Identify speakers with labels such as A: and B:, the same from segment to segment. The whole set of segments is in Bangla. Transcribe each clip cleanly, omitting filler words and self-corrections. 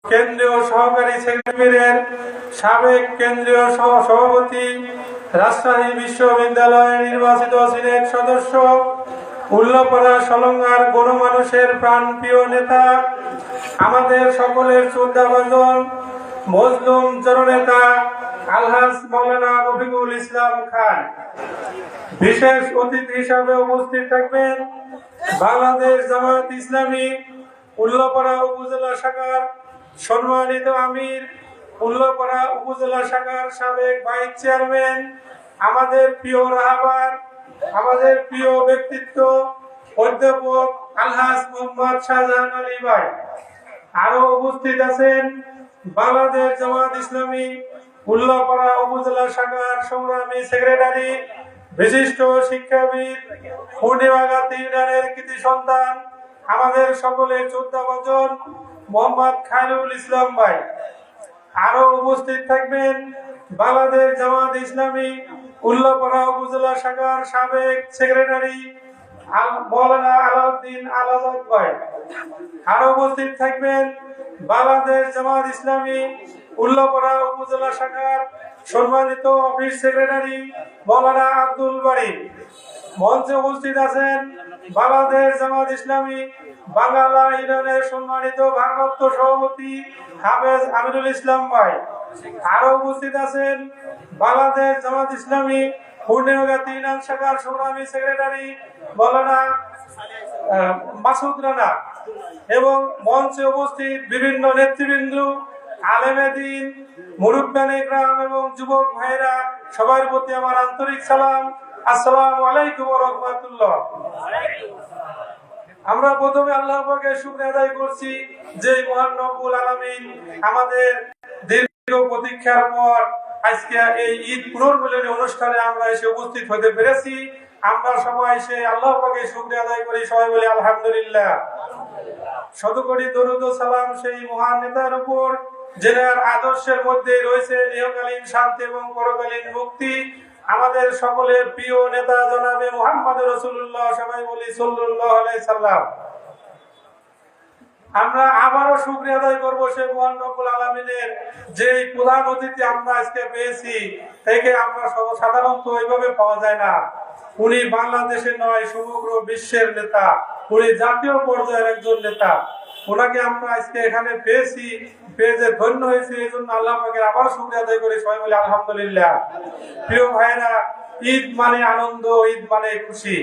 A: কেন্দ্রীয় সহকারী সেক্রেটারির সাবেক কেন্দ্রীয় সভাপতি, রাজশাহী বিশ্ববিদ্যালয়ের নির্বাচিত সিনেট সদস্য, উল্লাপাড়া সলঙ্গার গণমানুষের প্রাণপ্রিয় নেতা, আমাদের সকলের শ্রদ্ধাভাজন মজলুম জননেতা আলহাজ মাওলানা রফিকুল ইসলাম খান। বিশেষ অতিথি হিসাবে উপস্থিত থাকবেন বাংলাদেশ জামায়াত ইসলামী উল্লাপাড়া উপজেলা শাখার সম্মানিত আমির, উল্লাপাড়া উপজেলা শাখার সাবেক ভাইস চেয়ারম্যান, আমাদের প্রিয় রাহাবার, আমাদের প্রিয় ব্যক্তিত্ব অধ্যাপক আলহাজ মোহাম্মদ শাহজাহান আলী ভাই। আরো উপস্থিত আছেন বাংলাদেশ জামায়াত ইসলামী উল্লাপাড়া উপজেলা শাখার সংগ্রামী সেক্রেটারি, বিশিষ্ট শিক্ষাবিদ, পূর্ণিমাগাতি ইউনিয়নের কৃতি সন্তান, আমাদের সকলের শ্রদ্ধাভাজন মোহাম্মদ খায়রুল ইসলাম ভাই। আরো উপস্থিত থাকবেন বাংলাদেশ জামায়াত ইসলামী উল্লাপাড়া উপজেলা শাখার সাবেক সেক্রেটারি মাওলানা আলাউদ্দিন আলাজাদ ভাই। আরো উপস্থিত থাকবেন বাংলাদেশ জামায়াত ইসলামী উল্লাপাড়া উপজেলা শাখার সম্মানিত অফিস সেক্রেটারি মাওলানা আব্দুল বারী। মঞ্চে উপস্থিত আছেন বাংলাদেশ জামায়াত ইসলামী বাঙ্গালা ইউনিয়নের সম্মানিত ভারপ্রাপ্ত সভাপতি হাফেজ আমিরুল ইসলাম ভাই। আরো উপস্থিত আছেন বাংলাদেশ জামায়াত ইসলামী পূর্ণিমাগাতি ইউনিয়ন শাখার সংগ্রামী সেক্রেটারি মাওলানা মাসুদ রানা এবং মঞ্চে উপস্থিত বিভিন্ন নেতৃবৃন্দ, আলেমে দ্বীন, মুরব্বিয়ানে ইকরাম এবং যুবক ভাইরা, সবার প্রতি আমার আন্তরিক সালাম। আসসালামু আলাইকুম ওয়া রাহমাতুল্লাহ। আমরা প্রথমে আল্লাহ পাকের শুকরিয়া আদায় করছি যে মহান রব্বুল আলামিন আমাদের দীর্ঘ প্রতীক্ষার পর আজকে এই ঈদ পুনর্মিলনী অনুষ্ঠানে আমরা এসে উপস্থিত হতে পেরেছি। আমরা সবাই এসে আল্লাহ পাকের শুকরিয়া আদায় করি, সবাই বলি আলহামদুলিল্লাহ। শতকোটি দরুদ ও সালাম সেই মহান নেতার উপর যার আদর্শের মধ্যে রয়েছে ইহকালীন শান্তি এবং পরকালীন মুক্তি, আমাদের সকলের প্রিয় নেতা জনাবে মুহাম্মদ রাসূলুল্লাহ, সবাই বলি সাল্লাল্লাহু আলাইহি সাল্লাম। আমরা আবারও শুকরিয়া আদায় করবো সেই মহান রব্বুল আলামিনের যে প্রধান অতিথি আমরা আজকে পেয়েছি, থেকে আমরা সাধারণত ওইভাবে পাওয়া যায় না। উনি বাংলাদেশের নয় সমগ্র বিশ্বের নেতা, উনি জাতীয় পর্যায়ের একজন নেতা। ওনাকে আমরা আজকে এখানে পেয়েছি, পেয়ে যে ধন্য হয়েছে, এই জন্য আল্লাহ পাকের আবার শুকরিয়া আদায় করি, সবাই বলি আলহামদুলিল্লাহ। প্রিয় ভাইরা, ঈদ মানে আনন্দ, ঈদ মানে খুশি।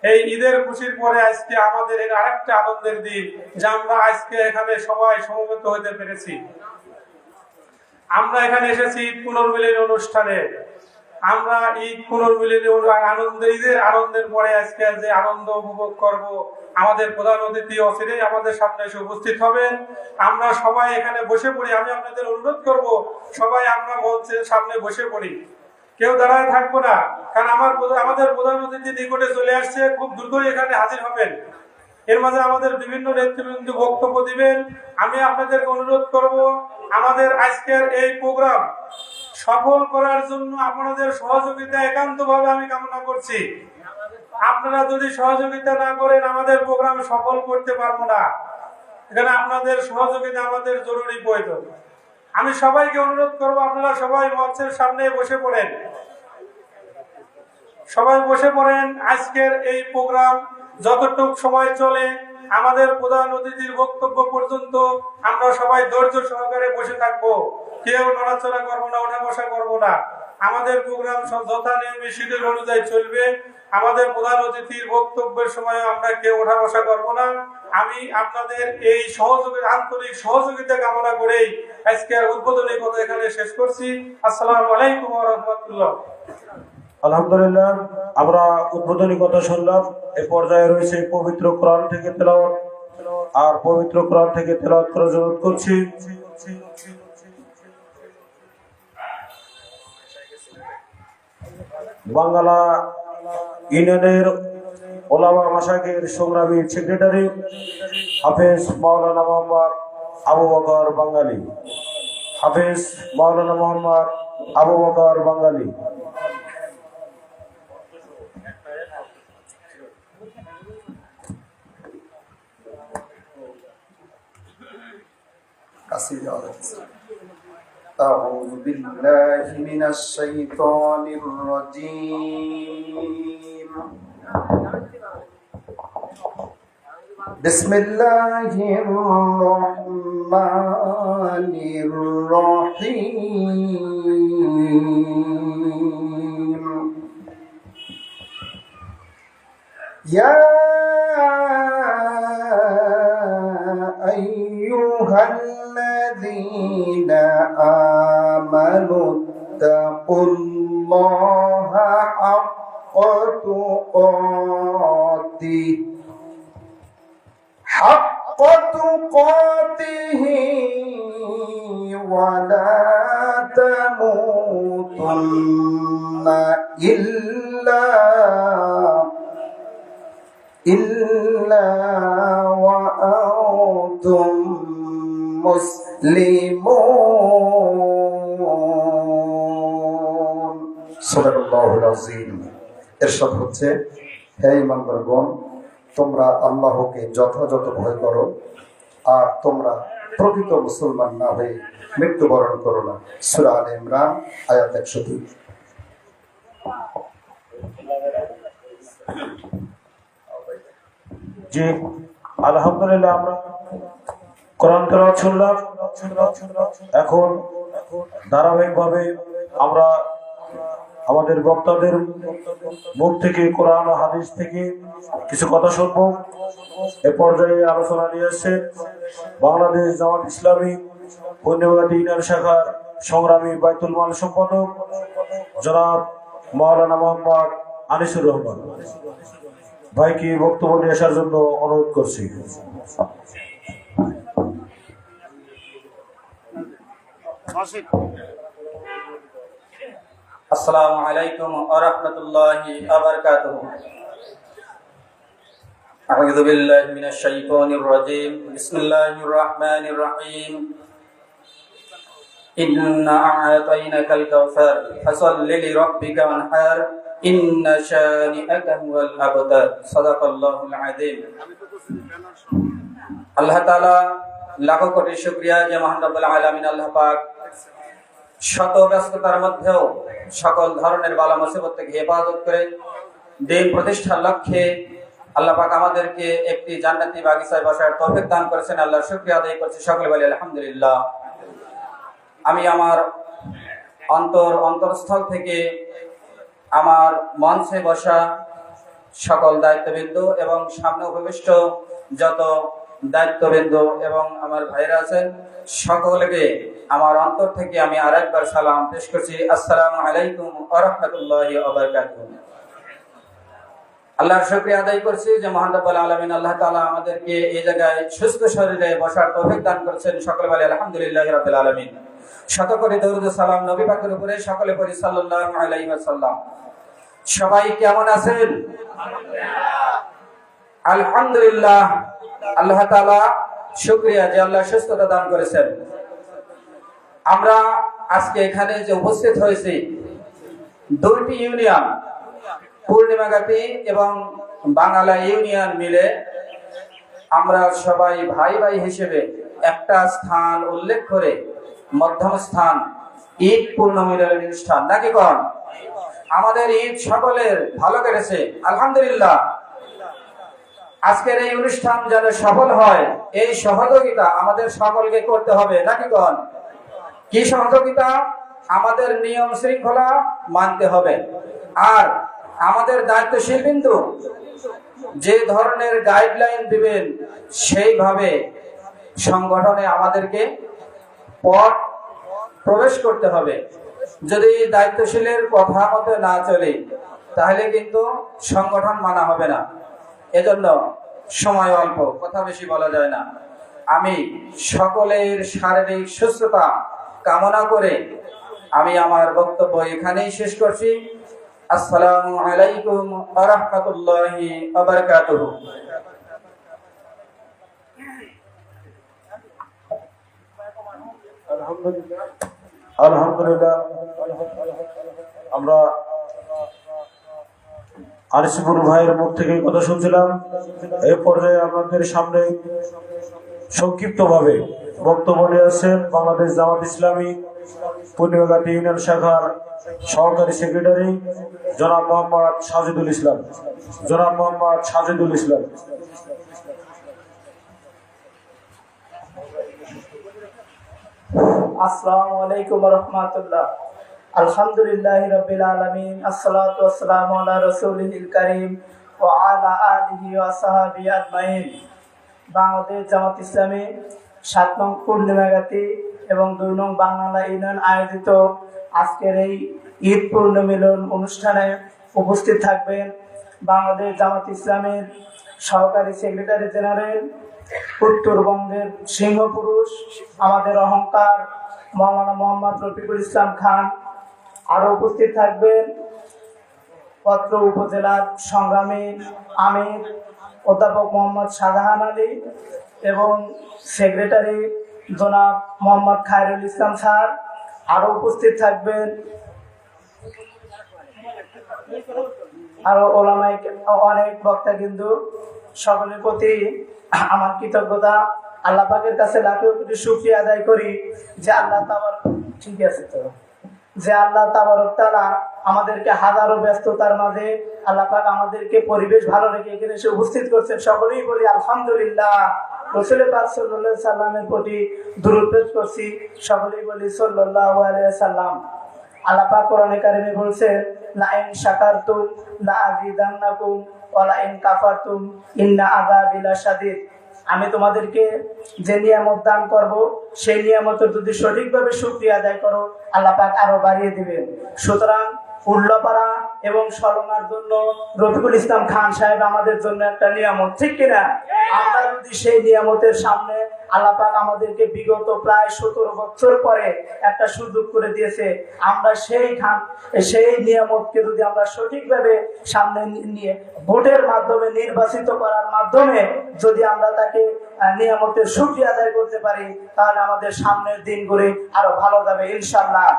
A: এই ঈদের খুশির পরে আজকে আমাদের এর আরেকটা আনন্দের দিন যে আমরা আজকে এখানে সবাই সমবেত হতে পেরেছি। আমরা এখানে এসেছি ঈদ পুনর্মিলনী অনুষ্ঠানে। আমরা ঈদ পুনর্মিলনী আনন্দের ঈদের আনন্দের পরে আজকে যে আনন্দ উপভোগ করব, আমাদের প্রধান অতিথি অচিরেই আমাদের সামনে এসে উপস্থিত হবেন। আমরা সবাই এখানে বসে পড়ি। আমি আপনাদের অনুরোধ করব সবাই আমরা মঞ্চের সামনে বসে পড়ি, কেউ দাঁড়ায় থাকবো না, কারণ আমাদের প্রধান অতিথি নিকটে চলে আসছে, খুব দ্রুতই এখানে হাজির হবেন। এর মাঝে আমাদের বিভিন্ন নেতৃবৃন্দ বক্তব্য দিবেন। আমি আপনাদেরকে অনুরোধ করব আমাদের আজকের এই প্রোগ্রাম সফল করার জন্য আপনাদের সহযোগিতা একান্তভাবে আমি কামনা করছি। আপনারা যদি সহযোগিতা না করেন আমাদের প্রোগ্রাম সফল করতে পারবো না। এখানে আপনাদের সহযোগিতা আমাদের জরুরি প্রয়োজন। আমি সবাইকে অনুরোধ করব আপনারা সবাই মঞ্চের সামনে বসে পড়েন, সবাই বসে পড়েন। আজকের এই প্রোগ্রাম যতটুক সময় চলে, আমাদের প্রধান অতিথির বক্তব্য পর্যন্ত আমরা সবাই ধৈর্য সহকারে বসে থাকবো, কেউ নড়াচড়া করবো না, ওঠা বসা করবো না। আমাদের প্রোগ্রাম যথা নিয়মে শিডিউল অনুযায়ী চলবে। আমাদের প্রধান অতিথির বক্তব্যের সময় আমরা কেউ ওঠা বসা করবো না। আমি আপনাদের এই আন্তরিক সহযোগিতা কামনা করেই আজকের উদ্বোধনী কথা এখানে শেষ করছি। আসসালামু আলাইকুম ওয়া রাহমাতুল্লাহ।
B: আলহামদুলিল্লাহ, আমরা উদ্বোধনী কথা শুনলাম। এই পর্যায়ে রয়েছে পবিত্র কোরআন থেকে তেলাওয়াত, আর পবিত্র কোরআন থেকে তেলাওয়াত করার জন্য করছি বাঙ্গালা ইউনিয়নের ওলামা মাশায়েখের সংগ্রামী সেক্রেটারি হাফেজ মাওলানা মোহাম্মদ আবু বকর বাঙ্গালী। হাফেজ মাওলানা মোহাম্মদ আবু বকর বাঙ্গালী।
C: أعوذ بالله من الشيطان الرجيم بسم الله الرحمن الرحيم يا أيها الذين آمنوا اتقوا الله حق تقاته ولا تموتن إلا وأنتم মুসলিমুন। সুবহানাল্লাহুল আযীম। ইরশাদ হচ্ছে, হে ঈমানদারগণ, তোমরা আল্লাহকে যথাযথ ভয় করো আর তোমরা প্রকৃত মুসলমান না হয়ে মৃত্যুবরণ করো না। সূরা আলে ইমরান আয়াত 102।
B: জি, আলহামদুলিল্লাহ, আমরা কোরআন তেলাওয়াত শুনলাম। এখন ধারাবাহিকভাবে আমরা আমাদের বক্তাদের মুখ থেকে কোরআন ও হাদিস থেকে কিছু কথা শুনবো। এ পর্যায়ে আলোচনা নিয়ে আসছে বাংলাদেশ জামাত ইসলামী পূর্ণিমাঘাটি ইউনিয়ন শাখার সংগ্রামী বাইতুল মাল সম্পাদক জনাব মাওলানা মোহাম্মদ আনিসুর রহমান ভাইকে বক্তব্য নিয়ে আসার জন্য অনুরোধ করছি।
D: আসসালামু আলাইকুম ওয়া রাহমাতুল্লাহি ওয়া বারাকাতুহু। আউযু বিল্লাহি মিনাশ শাইতানির রাজীম। বিসমিল্লাহির রাহমানির রাহিম। ইন্না আ'তাইনাকাল কাউসার ফাসাল্লি লিরাব্বিকা ওয়ানহার ইন্না শানি'আকা হুয়াল আবতার। সাদাকাল্লাহুল আযীম। আল্লাহ তাআলা লাখো কোটি শুকরিয়া যে মহান রব্বুল আলামিন আল্লাহ পাক শত ব্যস্ততার মধ্যেও সকল ধরনের বালা মুসিবত থেকে হেফাজত করে দিন প্রতিষ্ঠার লক্ষ্যে আল্লাহ পাক আমাদেরকে একটি জান্নাতি বাগিচায় বসার তৌফিক দান করেছেন। আল্লাহর শুকরিয়া আদায় করছি, সকলে বলি আলহামদুলিল্লাহ। আমি আমার অন্তরস্থল থেকে আমার মঞ্চে বসা সকল দায়িত্ববৃন্দ এবং সামনে উপবিষ্ট যত দায়িত্ববৃন্দ এবং আমার ভাইরা আছেন সকলকে আমার অন্তর থেকে আমি আরেকবার সালাম পেশ করছি। আসসালামু আলাইকুম ওয়া রাহমাতুল্লাহি ওয়া বারাকাতুহু। আল্লাহর শুকরিয়া আদায় করছি যে মহান রব্বুল আলামিন আল্লাহ তাআলা আমাদেরকে এই জায়গায় সুস্থ শরীরে বসার তৌফিক দান করেছেন। সকলে বলি আলহামদুলিল্লাহি রাব্বিল আলামিন। শত কোটি দরুদ ও সালাম নবী পাকের উপরে, সকলে পড়ি সাল্লাল্লাহু আলাইহি ওয়াসাল্লাম। সবাই কেমন আছেন? আলহামদুলিল্লাহ। আল্লাহ তাআলা শুকরিয়া যে আল্লাহ সুস্থতা দান করেছেন। আমরা আজকে এখানে যে উপস্থিত হয়েছি, দুইটি ইউনিয়ন পূর্ণিমাঘাটি এবং বাঙালা ইউনিয়ন মিলে আমরা সবাই ভাই ভাই হিসেবে একটা স্থান উল্লেখ করে মধ্যম স্থান ঈদ পূর্ণ মিলনের অনুষ্ঠান নাকি কোন আমাদের ঈদ সকলের ভালো কেটেছে আলহামদুলিল্লাহ। আজকের এই অনুষ্ঠান যেন সফল হয় এই সহযোগিতা আমাদের সকলকে করতে হবে নাকি কোন? কি সহযোগিতা? আমাদের নিয়ম শৃঙ্খলা মানতে হবে আর আমাদের দায়িত্বশীল বিন্দু যে ধরনের গাইডলাইন দিবেন সেইভাবে সংগঠনে আমাদেরকে পথ প্রবেশ করতে হবে। যদি দায়িত্বশীলের কথা মতো না চলে তাহলে কিন্তু সংগঠন মানা হবে না। এজন্য সময় অল্প, কথা বেশি বলা যায় না। আমি সকলের শারীরিক সুস্থতা কামনা করে আমি আমার বক্তব্য এখানেই শেষ করছি। আসসালামু আলাইকুম ওয়া রাহমাতুল্লাহি ওয়া বারাকাতুহু।
B: আলহামদুলিল্লাহ, আমরা আনিসুর ভাইয়ের মুখ থেকে কথা শুনছিলাম। এই পর্যায়ে আপনাদের সামনে সংক্ষিপ্তভাবে বক্তব্য নিয়ে আসছেন বাংলাদেশ জামাত ইসলামী পূর্ণিমাঘাটি ইউনিয়ন শাখার সহকারী সেক্রেটারি জনাব মোহাম্মদ সাজিদুল ইসলাম। জনাব মোহাম্মদ সাজিদুল ইসলাম।
E: আসসালামু আলাইকুম ওয়া রাহমাতুল্লাহ। আলহামদুলিল্লাহি রাব্বিল আলামিন, আসসালাতু ওয়াসসালামু আলা রাসূলিল কারীম ওয়া আলা আলিহি ওয়া সাহবিহি আজমাইন। বাংলাদেশ জামাত ইসলামী ৭ নং পূর্ণিমাঘাটি এবং ২ নং বাংলা ইউনিয়ন আয়োজিত আজকের এই ঈদ পূর্ণ মিলন অনুষ্ঠানে উপস্থিত থাকবেন বাংলাদেশ জামাত ইসলামের সহকারী সেক্রেটারি জেনারেল, উত্তরবঙ্গের সিংহপুরুষ, আমাদের অহংকার মাওলানা মোহাম্মদ রফিকুল ইসলাম খান। আরও উপস্থিত থাকবেন পত্র উপজেলার সংগ্রামী আমির অধ্যাপক মোহাম্মদ শাহজাহান আলী এবং সেক্রেটারি জনাব মোহাম্মদ খায়রুল ইসলাম স্যার। আরও উপস্থিত থাকবেন আরো ওলামায়ে অনেক বক্তা। কিন্তু সকলের প্রতি আমার কৃতজ্ঞতা, আল্লাহ পাকের কাছে লাখো কোটি শুকরিয়া আদায় করি যে আল্লাহ তাবারক ঠিক আছে তো যে আল্লাহ তাবারক তাআলা আমাদেরকে হাজারো ব্যস্ততার মাঝে আল্লাহ পাক আমাদেরকে পরিবেশ ভালো রেখে এখানে এসে উপস্থিত করছেন। সকলেই বলি আলহামদুলিল্লাহ। রাসূল পাক সাল্লাল্লাহু আলাইহি সাল্লামের প্রতি দরুদ পেশ করছি, সকলেই বলি সাল্লাল্লাহু আলাইহি সাল্লাম। আল্লাহ পাক কোরআনে কারিমে বলছেন, লা ইন শাকারতুম লা আযীদান্নাকুম ওয়া লা ইন কাফারতুম ইন্না আযাবি লাশাদীদ। আমি তোমাদেরকে যে নিয়ামত দান করব সেই নিয়ামতের যদি সঠিকভাবে শুকরিয়া আদায় করো আল্লাহ পাক আরো বাড়িয়ে দিবেন। সুতরাং উল্লাপাড়া এবং সলঙ্গার জন্য রফিকুল ইসলাম খান সাহেব আমাদের জন্য একটা নিয়ামত, ঠিক কিনা? আমরা যদি সেই নিয়ামতের সামনে আল্লাহ পাক আমাদেরকে বিগত প্রায় 17 বছর পরে একটা সুযোগ করে দিয়েছে, আমরা সেই নিয়ামতকে যদি আমরা সঠিকভাবে সামনে নিয়ে ভোটের মাধ্যমে নির্বাচিত করার মাধ্যমে যদি আমরা তাকে নিয়ামতের শুকরিয়া আদায় করতে পারি তাহলে আমাদের সামনের দিনগুলি আরো ভালো যাবে ইনশাআল্লাহ।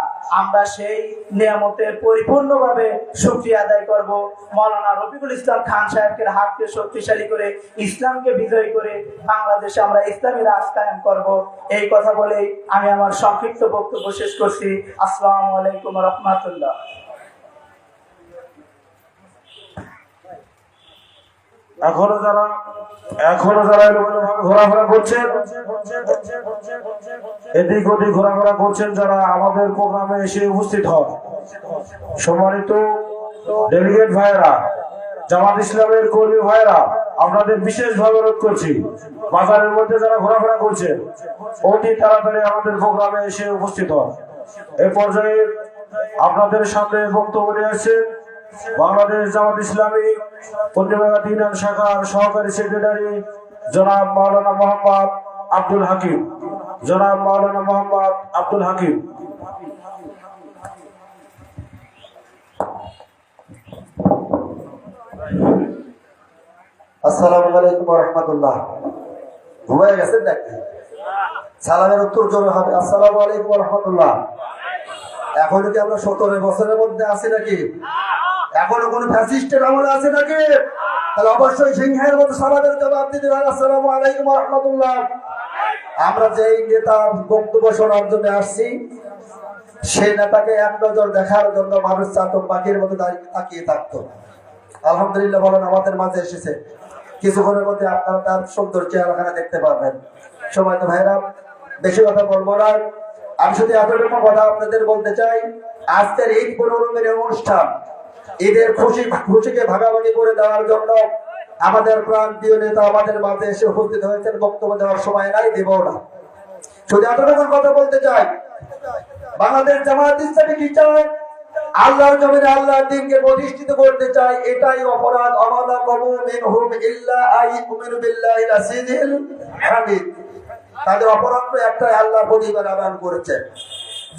E: আমরা সেই নিয়ামতের পরিপূর্ণভাবে শুকরিয়া আদায় করব। মাওলানা রফিকুল ইসলাম খান সাহেবকে হাতকে শক্তিশালী করে ইসলামকে বিজয় করে বাংলাদেশে আমরা ইসলামী রাজ কায়েম করব। এই কথা বলেই আমি আমার সংক্ষিপ্ত বক্তব্য শেষ করছি। আসসালামু আলাইকুম ওয়া রাহমাতুল্লাহ।
B: এখনো যারা এলোমেলোভাবে ঘোরাফেরা করছেন, এদিক ওদিক ঘোরাফেরা করছেন, যারা আমাদের প্রোগ্রামে এসে উপস্থিত হন, সম্মানিত ডেলিগেট ভাইয়েরা, জামাত ইসলামের কর্মী ভাইয়েরা, আপনাদের বিশেষভাবে অনুরোধ করছি বাজারের মধ্যে যারা ঘোরাফেরা করছেন অতি তাড়াতাড়ি আমাদের প্রোগ্রামে এসে উপস্থিত হন। এই পর্যায়ে আপনাদের সামনে বক্তব্য নিয়ে আসছেন বাংলাদেশ জামাত ইসলামী পূর্ণিমাঘাটি ইউনিয়ন শাখার সহকারী সেক্রেটারি জনাব মাওলানা মোহাম্মদ আব্দুল হাকিম। জনাব মাওলানা মোহাম্মদ আব্দুল হাকিম।
C: আসসালামু আলাইকুম ওয়া রাহমাতুল্লাহ। ঘুমায় গেছেন নাকি? সালামের উত্তর জোরে হবে আসসালামু আলাইকুম ওয়া রাহমাতুল্লাহ। এখনো কি আমরা 17 বছরের মধ্যে আছি নাকি? এখনো কোন ফ্যাসিস্টের আমলে আছে নাকি? তাহলে অবশ্যই সিংহের মতো সালামের জবাব দিতে হবে আসসালামু আলাইকুম ওয়া রাহমাতুল্লাহ। আমরা যেই নেতা বক্তব্য শোনার জন্য আসছি সেই নেতাকে এক নজর দেখার জন্য মানুষ চাতক পাখির মতো তাকিয়ে থাকতো। আলহামদুলিল্লাহ বলেন আমাদের মাঝে এসেছে। কিছুক্ষণের মধ্যে আপনারা তার সুন্দর চেহারাখানা দেখতে পাবেন। সময় তো ভাইরা বেশি কথা বলবো না, আমি শুধু এতটুকু কথা আপনাদের বলতে চাই। আজকের ঈদ পুনর্মিলনের অনুষ্ঠান, ঈদের খুশিকে ভাগাভাগি করে দেওয়ার জন্য আমাদের প্রান্তীয় নেতা আমাদের মাঝে এসে উপস্থিত হয়েছেন। বক্তব্য দেওয়ার সময় নাই, দেব না। শুধু এতটুকু কথা বলতে চাই, বাংলাদেশ জামাত ইসলামী কি চায়? আল্লাহর জমিনে আল্লাহর দ্বীনকে প্রতিষ্ঠিত করতে চায়, এটাই অপরাধ। আমালা কবু মিনহুম ইল্লা আইয়ুমিনু বিল্লাহিল আজিজিল হামিদ। তাদের অপরাধ তো একটাই, আল্লাহর প্রতি ঈমান আনয়ন করেছে।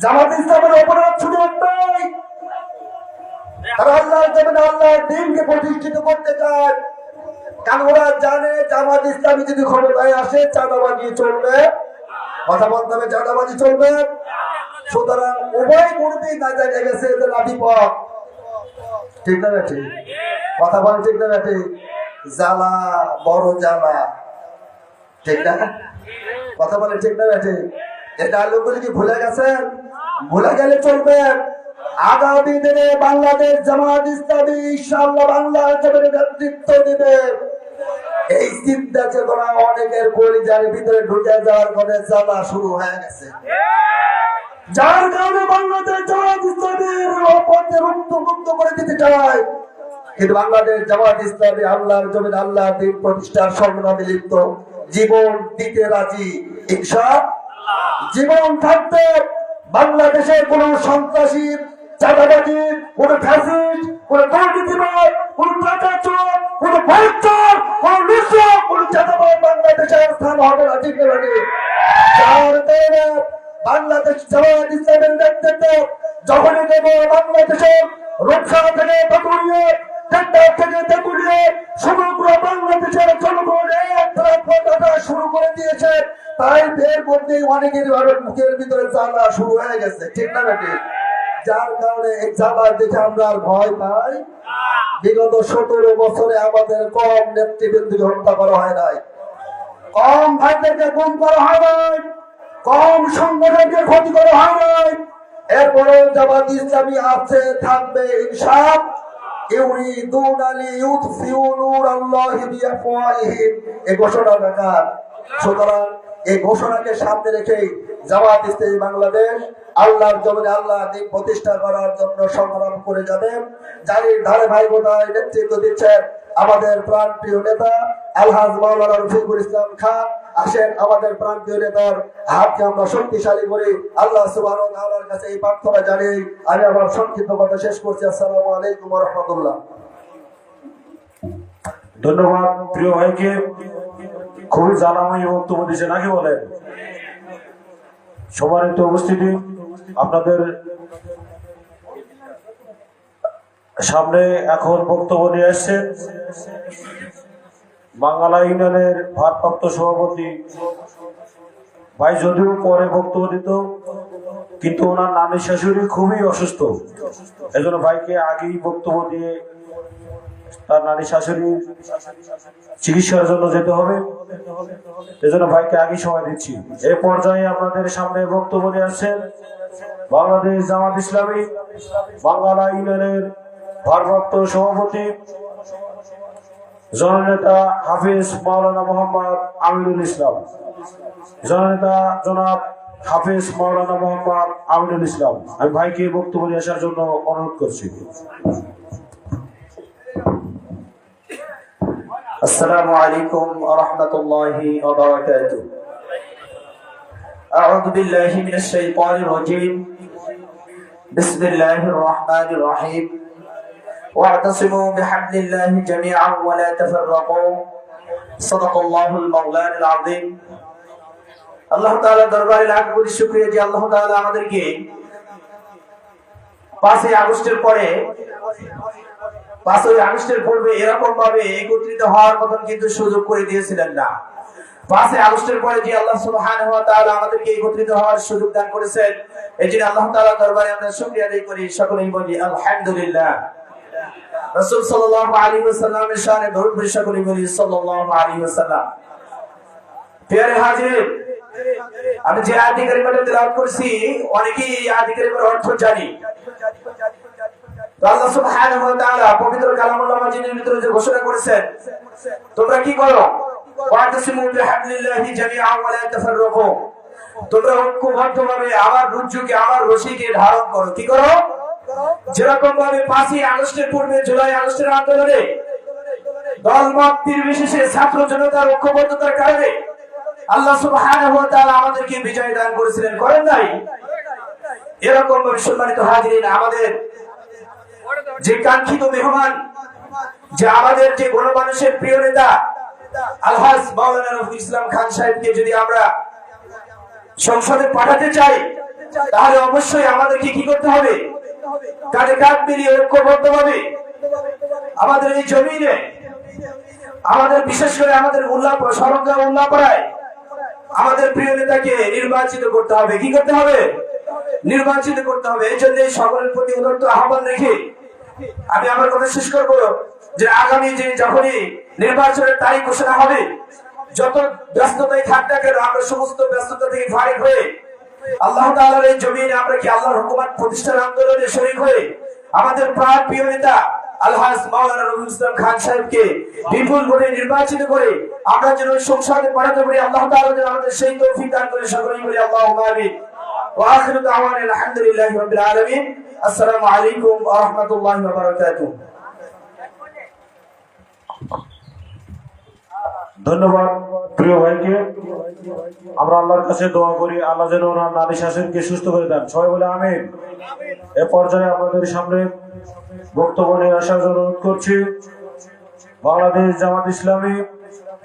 C: জামাত ইসলামের অপরাধ শুধু একটাই, তারা আল্লাহর জমিনে আল্লাহর দ্বীনকে প্রতিষ্ঠিত করতে চায়। কারণ ওরা জানে জামাত ইসলামী যদি ক্ষমতায় আসে চাঁদাবাজি চলবে, কথা বলতে হবে, চাঁদাবাজি চলবে। সুতরাং উভয় মুরব্বী না জায়গায় গেছে এদের লাঠি পথ, ঠিক না বেঠি? কথা বলে ঠিক না বেঠি? জ্বালা বড় জ্বালা, ঠিক না? কথা বলে ঠিক না বেঠে? এই ডায়লগগুলি কি ভুলে গেছেন? ভুলে গেলে চলবে। আগামী দিনে বাংলাদেশ জামাত ইসলামী ইনশাআল্লাহ বাংলার জমিনে নেতৃত্ব দিবে। এই চিন্তা চেতনা অনেকের কলিজার ভিতরে ঢুকে যাওয়ার পরে জ্বালা শুরু হয়ে গেছে, যার কারণে বাংলাদেশ জামাত ইসলামীর অপরদের মুক্ত করে দিতে চায়। কিন্তু বাংলাদেশ জামাত ইসলামী আল্লাহর জমিন আল্লাহ দিন প্রতিষ্ঠার সংগ্রামে লিপ্ত, জীবন দিতে রাজি ইনশাআল্লাহ। জীবন থাকতে বাংলাদেশের কোন সন্ত্রাসী, চাঁদাবাজি, কোন ফ্যাসিস্ট, কোন দুর্নীতিবাদ, কোন টাকাচোর, কোন ভয়চোর, কোন লুচ্চা, কোন চাঁদাবাদ বাংলাদেশের স্থান হবে না। ঠিক না? যার কারণে বাংলাদেশ জামাত ইসলামের নেতৃত্ব যখনই দেব বাংলাদেশের রক্ষা থেকে তেতুলিয়ে, টেন্ডার থেকে তেতুলিয়ে সমগ্র বাংলাদেশের জনগণ একটা শুরু করে দিয়েছে। তাই এর মধ্যে অনেকের মুখের ভিতরে জ্বালা শুরু হয়ে গেছে। ঠিক না বেটি? যার কারণে এই জ্বালা দেখে আমরা আর ভয় পাই। বিগত 17 বছরে আমাদের কম নেতৃবৃন্দকে হত্যা করা হয় নাই, কম ভাইদেরকে গুম করা হয় নাই, কম সংগঠনকে ক্ষতি করা হয় নাই। এরপরে জামাত ইসলামী আছে, থাকবে ইনশাআল্লাহ। ইউরিদুনা লিইউতফিউ নূরাল্লাহি বিআফওয়াহিহিম, এই ঘোষণা রাখার। সুতরাং এই ঘোষণাকে সামনে রেখে জামাত ইসলামী বাংলাদেশ আল্লাহর জমিনে আল্লাহ দিন প্রতিষ্ঠা করার জন্য সংগ্রাম করে যাবে। জারির ধারে ভাই বোনায় নেতৃত্ব দিচ্ছেন আমাদের প্রাণপ্রিয় নেতা আলহাজ মাওলানা রফিকুল ইসলাম খান। আসেন আমাদের প্রাণপ্রিয় নেতার হাতকে আমরা শক্তিশালী করি। আল্লাহ সুবহানাহু ওয়া তাআলার কাছে এই প্রার্থনা জানিয়ে আমি আমার সংক্ষিপ্ত কথা শেষ করছি। আসসালামু আলাইকুম ওয়া রাহমাতুল্লাহ।
B: ধন্যবাদ প্রিয় ভাইকে, খুবই জানাময়ী বক্তব্য দিয়েছে নাকি বলেন? সম্মানিত উপস্থিতি, আপনাদের সামনে এখন বক্তব্য নিয়ে আসছেন বাঙ্গালা ইউনিয়নের ভারপ্রাপ্ত সভাপতি ভাই। যদিও পরে বক্তব্য দিত, কিন্তু ওনার নানি শাশুড়ি খুবই অসুস্থ, এজন্য ভাইকে আগেই বক্তব্য দিয়ে তার নানি শাশুড়ির চিকিৎসার জন্য যেতে হবে, এজন্য ভাইকে আগে সময় দিচ্ছি। এ পর্যায়ে আপনাদের সামনে বক্তব্য নিয়ে আসছেন বাংলাদেশ জামাত ইসলামী বাঙ্গালা ইউনিয়নের ভারপ্রাপ্ত সভাপতি জননেতা হাফিজ মাওলানা মোহাম্মদ আমিনুল ইসলাম। জননেতা জনাব হাফিজ মাওলানা মোহাম্মদ আমিনুল ইসলাম। আমি ভাইকে বক্তব্য নিয়ে আসার জন্য অনুরোধ করছি।
F: السلام عليكم ورحمة الله وبركاته. أعوذ بالله من الشيطان الرجيم. بسم الله الرحمن الرحيم. واعتصموا بحبل الله جميعا ولا تفرقوا. صدق الله المولان العظيم. আল্লাহ তাআলা দরবারে লাখ কোটি শুকরিয়া যে আল্লাহ তাআলা আমাদেরকে 5 আগস্টের পরে 5 আগস্টের পূর্বে এরকম ভাবে একত্রিত হওয়ার মতন কিন্তু সুযোগ করে দিয়েছিলেন না। 5 আগস্টের পরে যে আল্লাহ সুবহানাহু ওয়া তাআলা আমাদেরকে একত্রিত হওয়ার সুযোগ দান করেছেন, এজন্য আল্লাহ তাআলার দরবারে আমরা শুকরিয়া আদায় করি। সকলেই বলি আলহামদুলিল্লাহ। রাসূল সাল্লাল্লাহু আলাইহি ওয়াসাল্লামের শানে দরুদ পড়ি, সকলেই বলি সাল্লাল্লাহু আলাইহি ওয়াসাল্লাম। প্রিয় হাজির, আমি যে আয়াত কারিমাটা তেলাওয়াত করছি, অনেকেই এই আয়াত কারিমার অর্থ জানি। আল্লাহ সুবহানাহু ওয়া তাআলা পবিত্র কালামুল্লাহ মাজিদের ভিতরে যে ঘোষণা করেছেন, তোমরা কি করো? ওয়াতাসিমু বিহাবলিল্লাহি জামিআন ওয়া লা তাফাররাকু। তোমরা ঐক্যবদ্ধভাবে আমার রজ্জুকে, আমার রশিকে ধারণ করো। কি করো? যেরকম ভাবে 5 আগস্টের পূর্বে জুলাই আগস্টের আন্দোলনে দলমত নির্বিশেষে ছাত্র জনতার ঐক্যবদ্ধতার কারণে আল্লাহ সুবহানাহু ওয়া তাআলা আমাদেরকে বিজয় দান করেছিলেন, করেন নাই? এরকম ভাবে সম্মানিত হাজিরিন, আমাদের যে কাঙ্ক্ষিত মেহমান, যে আমাদের যে গণমানুষের প্রিয় নেতা আলহাজ মাওলানা রফিকুল ইসলাম খান সাহেবকে যদি আমরা সংসদে পাঠাতে চাই, তাহলে অবশ্যই আমাদেরকে কি করতে হবে? কাঁধে কাঁধ মিলিয়ে ঐক্যবদ্ধভাবে আমাদের এই জমিনে, আমাদের বিশেষ করে আমাদের সরঞ্জাম উল্লাপাড়ায় আমাদের প্রিয় নেতাকে নির্বাচিত করতে হবে। কি করতে হবে? নির্বাচিত করতে হবে। এই জন্য সকলের প্রতি উদারত আহ্বান রেখে আমি আমার কথা শেষ করব যে আগামী যে যখনই নির্বাচনের তারিখ ঘোষণা হবে, যত ব্যস্ততায় থাক না কেন আমরা সমস্ত ব্যস্ততা থেকে ফারিগ হয়ে আল্লাহ তাআলার এই জমিনে আমরা কি আল্লাহর হুকুমত প্রতিষ্ঠার আন্দোলনে শরীক হয়ে আমাদের প্রাণ প্রিয় নেতা আলহাজ মাওলানা রবিউল ইসলাম খান সাহেবকে বিপুল ভোটে নির্বাচিত করে আমরা যেন সংসদে পাঠাতে পারি, আল্লাহ তাআলা যেন আমাদের সেই তৌফিক দান করে, সকলেই বলি আল্লাহুম্মা আমিন। ওয়া আখিরু দাওয়ানা আলহামদুলিল্লাহি রাব্বিল আলামিন। আসসালামু আলাইকুম ওয়া রাহমাতুল্লাহি ওয়া বারাকাতুহু।
B: ধন্যবাদ প্রিয় ভাইকে। আমরা আল্লাহর কাছে দোয়া করি আল্লাহ যেন ওনার নারী শাসনকে সুস্থ করে দেন, সবাই বলে আমিন। এ পর্যায়ে আপনাদের সামনে বক্তব্য নিয়ে আসার জন্য অনুরোধ করছি বাংলাদেশ জামাত ইসলামী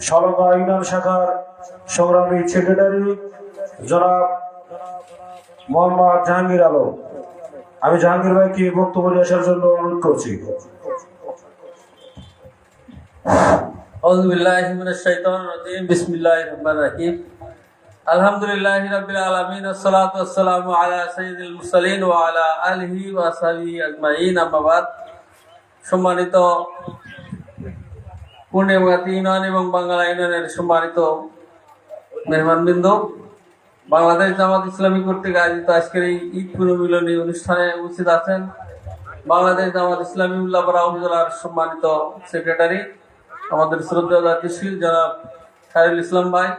B: সলঙ্গা ইউনিয়ন শাখার সংগ্রামী সেক্রেটারি জনাব মোহাম্মদ জাহাঙ্গীর আলম। আমি জাহাঙ্গীর ভাইকে বক্তব্য নিয়ে আসার জন্য অনুরোধ করছি।
G: আউযু বিল্লাহি মিনাশ শাইতানির রাজিম। বিসমিল্লাহির রহমানির রহিম। আলহামদুলিল্লাহি রাব্বিল আলামিন ওয়াসসালাতু ওয়াসসালামু আলা সাইয়্যিদিল মুরসালিন ওয়া আলা আলিহি ওয়া সাহবিহি আজমাইন। আম্মা বাদ। সম্মানিত পূর্ণিমাতি ইউনিয়ন এবং বাংলা ইউনিয়নের সম্মানিত মেহমানবৃন্দ, বাংলাদেশ জামাত ইসলামী কর্তৃক আয়োজিত আজকের এই ঈদ পুনর্মিলনী অনুষ্ঠানে উপস্থিত আছেন বাংলাদেশ জামাত ইসলামী উল্লাপাড়া উপজেলার সম্মানিত সেক্রেটারি আমাদের শ্রদ্ধেয় জাতিশীল জনাব খায়রুল ইসলাম ভাই।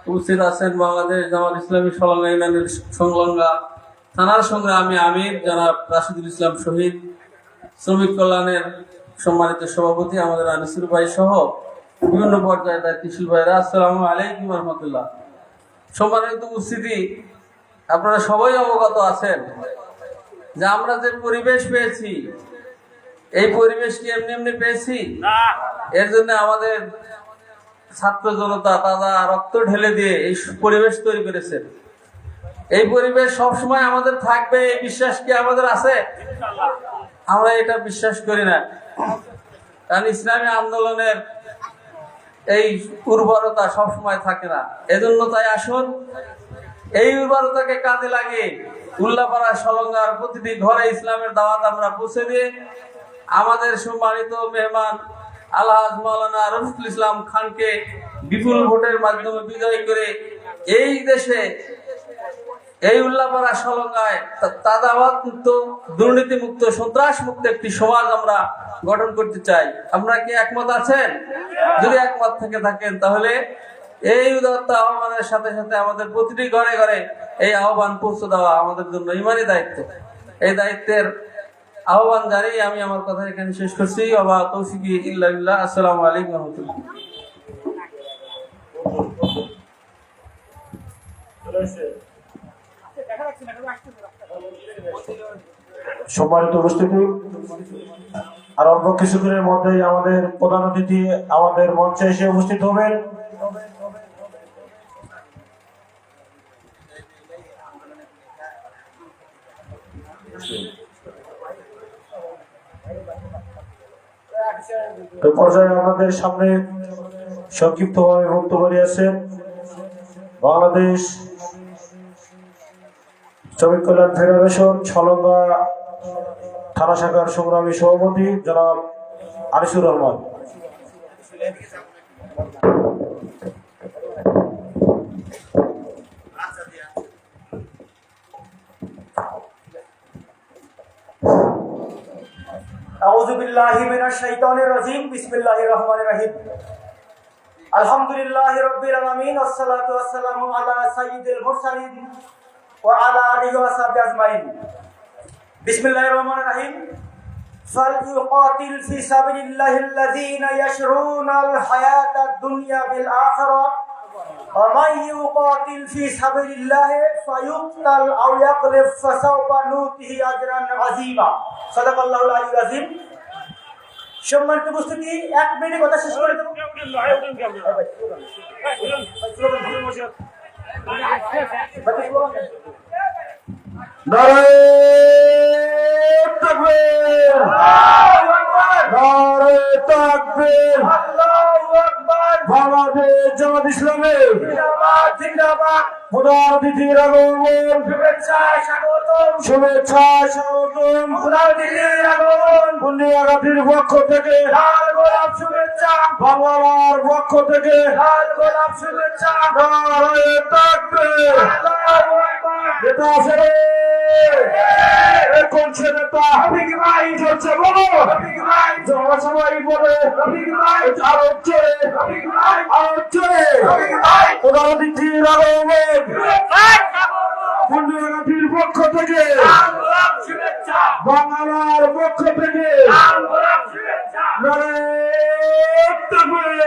G: উপস্থিত আছেন বাংলাদেশ জামাত ইসলামী সলঙ্গা ইউনিয়নের সংলগ্না থানার সংগ্রামী আমির জনাব রাশিদুল ইসলাম শহীদ, শ্রমিক কল্যাণের সম্মানিত সভাপতি আমাদের আনিসুর ভাই সহ বিভিন্ন পর্যায়ে দায়িত্বশীল ভাইরা, আসসালামু আলাইকুম রহমতুল্লাহ। সম্মানিত উপস্থিতি, আপনারা সবাই অবগত আছেন যে আমরা যে পরিবেশ পেয়েছি এই পরিবেশ কি এমনি এমনি পেয়েছি? এর জন্য আমাদের ছাত্র জনতা তাজা রক্ত ঢেলে দিয়ে এই পরিবেশ তৈরি করেছেন। এই পরিবেশ সবসময় আমাদের থাকবে এই বিশ্বাস কি আমাদের আছে? আমরা এটা বিশ্বাস করি না, কারণ ইসলামী আন্দোলনের এই উর্বরতা সবসময় থাকে না। এজন্য তাই আসুন এই উর্বরতাকে কাজে লাগিয়ে উল্লাপাড়া সলঙ্গার প্রতিটি ঘরে ইসলামের দাওয়াত আমরা পৌঁছে দিয়ে আমাদের সম্মানিত মেহমান আলহাজ মাওলানা রফিকুল ইসলাম খানকে বিপুল ভোটের মাধ্যমে বিজয়ী করে এই দেশে এই উল্লাপাড়া সলঙ্গায় তাদাবাদ মুক্ত, দুর্নীতি মুক্ত, সন্ত্রাস মুক্ত একটি সমাজ আমরা গঠন করতে চাই। আপনারা কি একমত আছেন? যদি একমত থেকে থাকেন তাহলে এই উদাত্ত আহ্বানের সাথে সাথে আমাদের প্রতিটি ঘরে ঘরে এই আহ্বান পৌঁছে দেওয়া আমাদের জন্য ইমানি দায়িত্ব। এই দায়িত্বের আহ্বান জানিয়ে আমি আমার কথা এখানে শেষ করছি। ওয়া তৌফিকি ইল্লা বিল্লাহ। আসসালামু আলাইকুম ওয়া রাহমাতুল্লাহ।
B: সম্মানিত উপস্থিতি, আর অল্প কিছুদিনের মধ্যেই আমাদের প্রধান অতিথি আমাদের মঞ্চে এসে উপস্থিত হবেন। এই পর্যায়ে আমাদের সামনে সংক্ষিপ্তভাবে বক্তব্য নিয়েছেন বাংলাদেশ শ্রমিক কল্যাণ ফেডারেশন সলঙ্গা থানা শাখার সংগ্রামী সভাপতি জনাব আনিসুর রহমান।
E: আউযু বিল্লাহি মিনাশ শাইতানির রাজিম। বিসমিল্লাহির রহমানির রহিম। আলহামদুলিল্লাহি রাব্বিল আলামিন ওয়াসসালাতু ওয়াসসালামু আলা সাইয়্যিদিল মুরসালিন ওয়া আলা আলিহি ওয়া সাহবিহি আজমাইন। বিসমিল্লাহির রহমানির রহিম। ফালইউকাতিল ফি সাবিলিল্লাহিল্লাযীনা ইয়াশরুনাল হায়াতাদ দুনিয়া বিল আখিরাহ ওয়া মান ইউকাতিল ফি সাবিলিল্লাহি ফায়ুকতাল আও ইয়াগলিব ফাসাওফা নুতিহি আজরান আযীমা। সাদাকাল্লাহুল আলিয়্যুল আযীম। সম্মানিত উপস্থিতি, 1 মিনিটে কথা শেষ করে দেব।
B: নারে তাকবীর, নারে তাকবীর, আল্লাহু আকবার। বাংলাদেশ জামাত ইসলামী
F: জিন্দাবাদ জিন্দাবাদ
B: প্রধান অতিথির আগমন
F: শুভেচ্ছা স্বাগতম
B: শুভেচ্ছা স্বাগতম
F: প্রধান অতিথির আগমন
B: পুণ্যাগাতির পক্ষ থেকে
F: লাল গোলাপ শুভেচ্ছা
B: বাংলার পক্ষ থেকে
F: লাল গোলাপ শুভেচ্ছা
B: নারায়ে তাকবীর
F: আল্লাহু আকবার
B: নেতা আছে রে কোন সে নেতা
F: রফিক ভাই
B: চলছে বলো
F: রফিক ভাই
B: জমা সবাই বলে
F: রফিক ভাই
B: আরো চলে
F: রফিক ভাই
B: আরো চলে
F: রফিক ভাই
B: প্রধান অতিথির আগমন
F: শুভেচ্ছা
B: পুণ্যাগাতির পক্ষ থেকে
F: লাল গোলাপ শুভেচ্ছা
B: বাংলার পক্ষ থেকে
F: লাল গোলাপ শুভেচ্ছা
B: নারায়ে তাকবীর